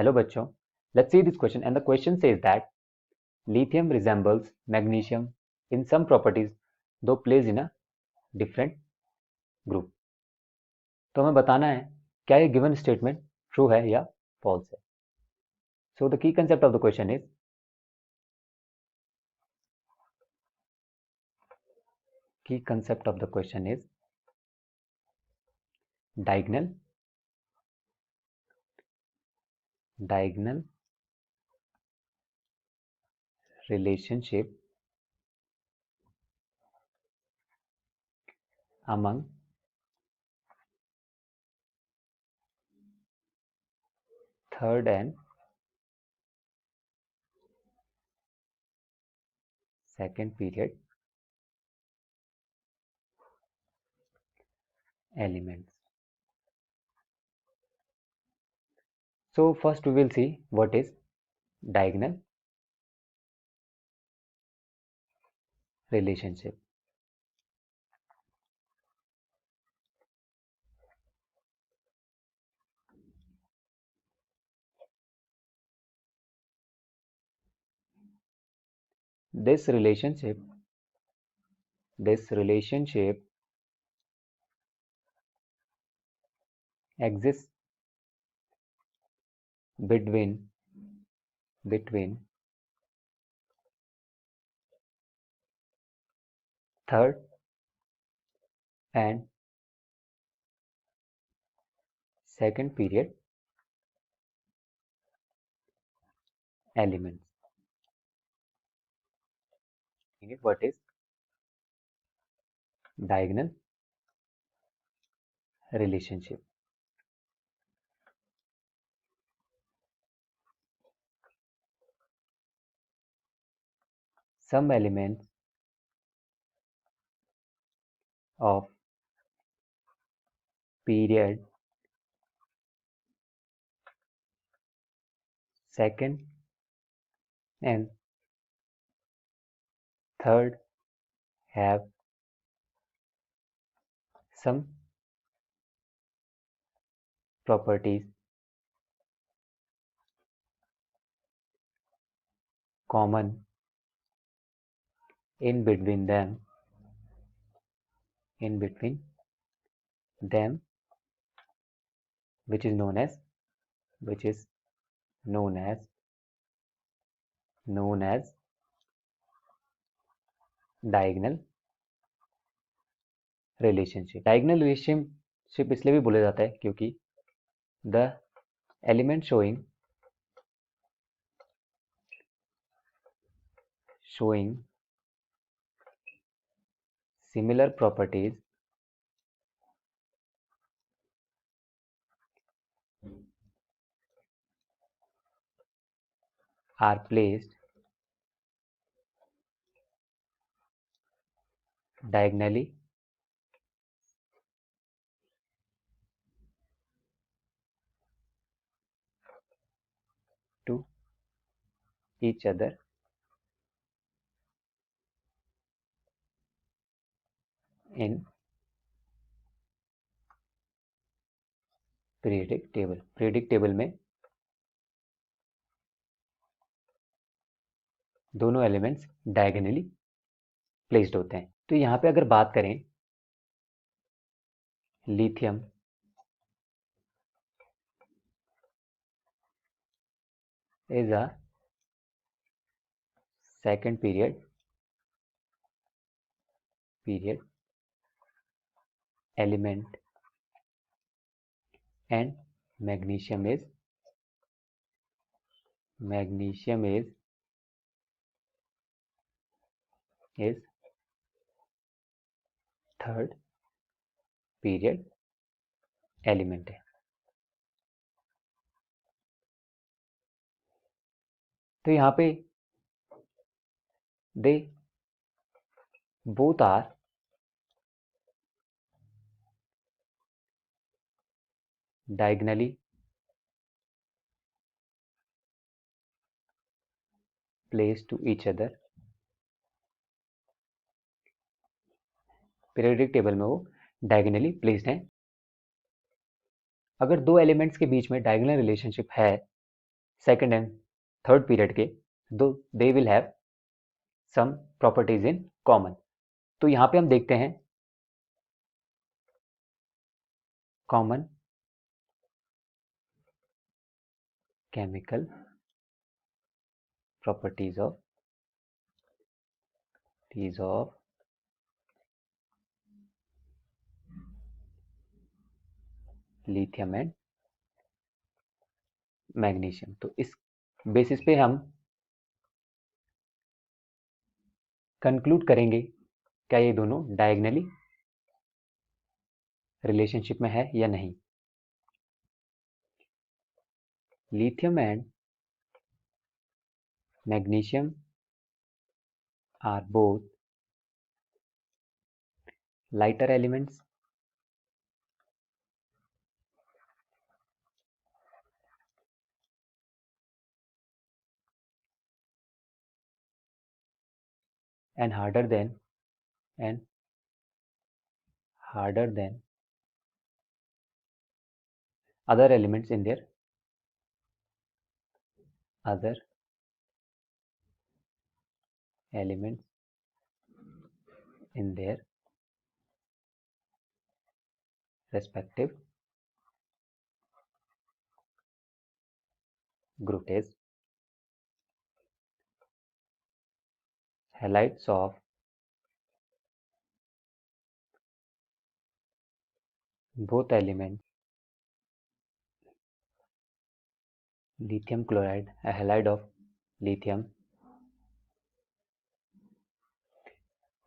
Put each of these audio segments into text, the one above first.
Hello बच्चों, let's see this question and the question says that lithium resembles magnesium in some properties though placed in a different group. तो हमें बताना है क्या ये given statement true है या false है. So the key concept of the question is diagonal relationship among third and second period elements. So first we will see what is diagonal relationship. This relationship exists between third and second period elements. What is diagonal relationship? Some elements of period second and third have some properties common in between them which is known as diagonal relationship. Diagonal relationship इसलिए भी बोला जाता है क्योंकि the element showing similar properties are placed diagonally to each other in periodic table. Periodic table में दोनों elements diagonally placed होते हैं. तो यहाँ पे अगर बात करें lithium is a second period element and magnesium is third period element है. तो यहाँ पे they both are diagonally placed to each other. Periodic table में वो डायगोनली प्लेस्ड हैं. अगर दो एलिमेंट्स के बीच में डायगोनल रिलेशनशिप है सेकेंड एंड थर्ड पीरियड के, though they will have some properties in common. तो यहाँ पे हम देखते हैं common chemical properties of lithium and magnesium. तो इस बेसिस पे हम कंक्लूड करेंगे क्या ये दोनों डायगनली रिलेशनशिप में है या नहीं। Lithium and magnesium are both lighter elements and harder than other elements in their other elements in their respective group is halides of both elements lithium chloride, a halide of lithium,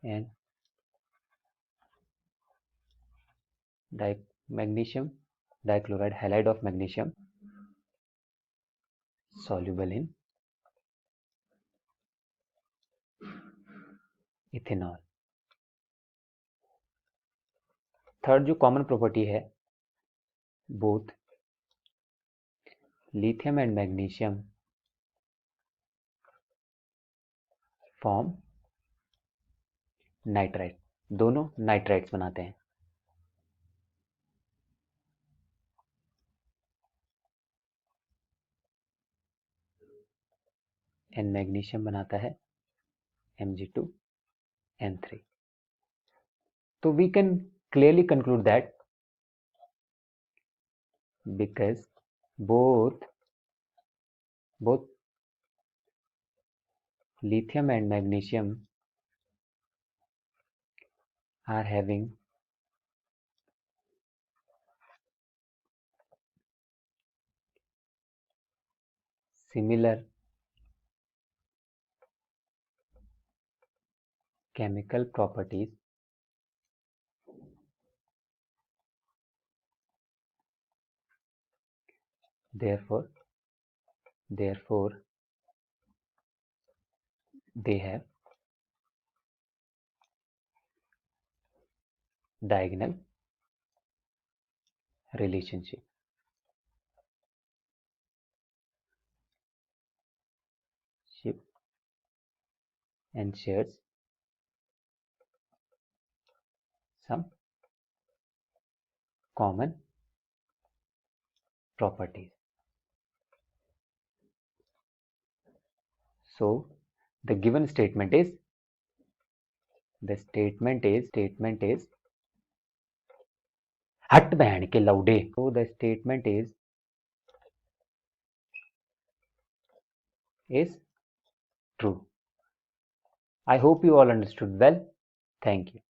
and magnesium dichloride, halide of magnesium, soluble in ethanol। Third जो common property है, both lithium and magnesium form nitrite, दोनों nitrites बनाते हैं। And magnesium बनाता है Mg2N3। तो we can clearly conclude that because both lithium and magnesium are having similar chemical properties, therefore they have diagonal relationship and shares some common properties। So the given statement is हट बहन के लौडे। So the statement is true। I hope you all understood well। Thank you।